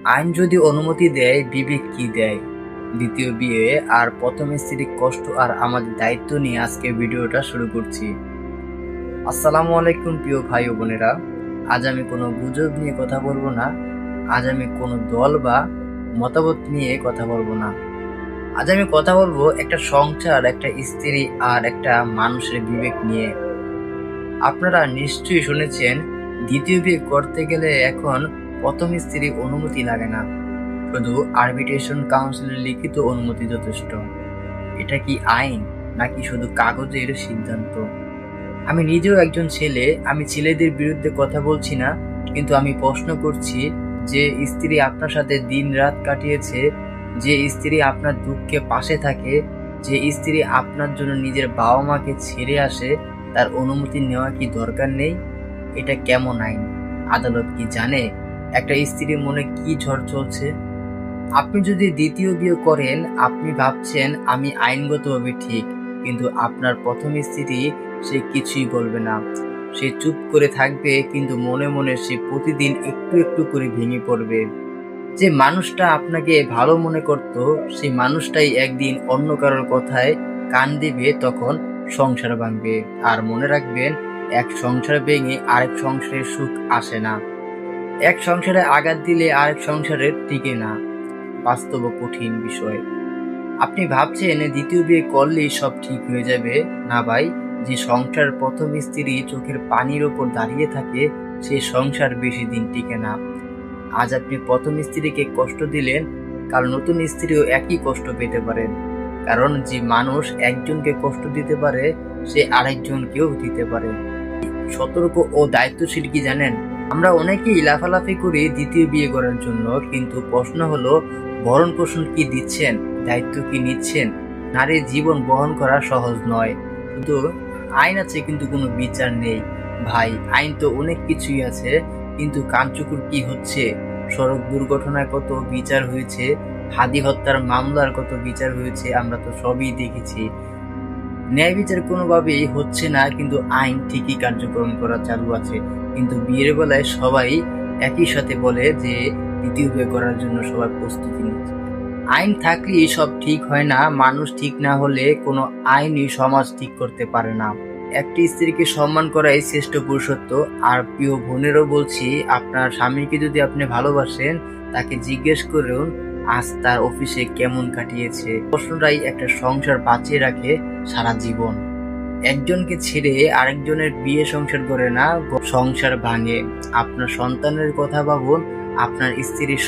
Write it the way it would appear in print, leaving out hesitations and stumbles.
আইন যদি অনুমতি দেয়, বিবেক কি দেয়? দ্বিতীয় বিয়ে আর প্রথম স্ত্রীর কষ্ট আর আমাদের দায়িত্ব নিয়ে আজকে ভিডিওটা শুরু করছি। আসসালামু আলাইকুম প্রিয় ভাই ও বোনেরা। আজ আমি কোনো গুজব নিয়ে কথা বলবো না। আজ আমি কোনো দল বা মতামত নিয়ে কথা বলবো না। আজ আমি কথা বলবো একটা সংসার, একটা স্ত্রী আর একটা মানুষের বিবেক নিয়ে। আপনারা নিশ্চয়ই শুনেছেন, দ্বিতীয় বিয়ে করতে গেলে এখন প্রথম স্ত্রীর অনুমতি লাগে না, শুধু আরবিট্রেশন কাউন্সিলের লিখিত অনুমতি যথেষ্ট। এটা কি আইন নাকি শুধু কাগজের সিদ্ধান্ত? আমি নিজেও একজন ছেলে, আমি ছেলেদের বিরুদ্ধে কথা বলছি না, কিন্তু আমি প্রশ্ন করছি, যে স্ত্রী আপনার সাথে দিন রাত কাটিয়েছে, যে স্ত্রী আপনার দুঃখে পাশে থাকে, যে স্ত্রী আপনার জন্য নিজের বাবা মাকে ছেড়ে আসে, তার অনুমতি নেওয়া কি দরকার নেই? এটা কেমন আইন? আদালত কি জানে একটা স্ত্রীর মনে কি ঝড় চলছে? আপনি যদি দ্বিতীয় বিয়ে করেন, আপনি ভাবছেন আমি আইনগতভাবে ঠিক, কিন্তু আপনার প্রথম স্ত্রী, সে কিছুই বলবে না। সে চুপ করে থাকবে, কিন্তু মনে মনে সে প্রতিদিন একটু একটু করে ভেঙে পড়বে। যে মানুষটা আপনাকে ভালো মনে করত, সেই মানুষটাই একদিন অন্য কারোর কথায় কান দিবে, তখন সংসার ভাঙবে। আর মনে রাখবেন, এক সংসার ভেঙে আরেক সংসারের সুখ আসে না। এক সংসারে আঘাত দিলে আরেক সংসারের টিকে না। বাস্তব কঠিন বিষয়। আপনি ভাবছেন দ্বিতীয় বিয়ে করলেই সব ঠিক হয়ে যাবে। না ভাই, যে সংসার প্রথম স্ত্রী চোখের পানির ওপর দাঁড়িয়ে থাকে, সে সংসার বেশি দিন টিকে না। আজ আপনি প্রথম স্ত্রীকে কষ্ট দিলেন, কাল নতুন স্ত্রীও একই কষ্ট পেতে পারেন। কারণ যে মানুষ একজনকে কষ্ট দিতে পারে, সে আরেকজনকেও দিতে পারে। সতর্ক ও দায়িত্বশীল কি জানেন? আমরা অনেকেই লাফালাফি করি দ্বিতীয় বিয়ে করার জন্য, কিন্তু প্রশ্ন হলো, ভরণ পোষণ কি দিচ্ছেন? দায়িত্ব কি নিচ্ছেন? নারীর জীবন বহন করা সহজ নয়। শুধু আইন আছে কিন্তু কোনো বিচার নেই। ভাই, আইন তো অনেক কিছুই আছে, কিন্তু কানচুকুর কি হচ্ছে? সড়ক দুর্ঘটনায় কত বিচার হয়েছে, হাদি হত্যার মামলার কত বিচার হয়েছে, আমরা তো সবই দেখেছি। ন্যায় বিচার কোনোভাবেই হচ্ছে না, কিন্তু আইন ঠিকই কার্যক্রম করা চালু আছে। কিন্তু বিয়ের বেলায় সবাই একই সাথে বলে যে দ্বিতীয় বিয়ে করার জন্য সবাই প্রস্তুতি নিচ্ছে। আইন থাকলেই সব ঠিক হয় না। মানুষ ঠিক না হলে কোনো আইনই সমাজ ঠিক করতে পারে না। একটি স্ত্রীকে সম্মান করাই শ্রেষ্ঠ পুরুষত্ব। আর প্রিয় বোনেরও বলছি, আপনার স্বামীকে যদি আপনি ভালোবাসেন, তাকে জিজ্ঞেস করুন আজ তার অফিসে কেমন কাটিয়েছে। প্রশ্নটাই একটা সংসার বাঁচিয়ে রাখে সারা জীবন। একজনকে ছেড়ে আরেকজনের বিয়ে সংসার করে না, সংসার ভাঙে। আপনার সন্তানের কথা ভাবুন, আপনার স্ত্রীর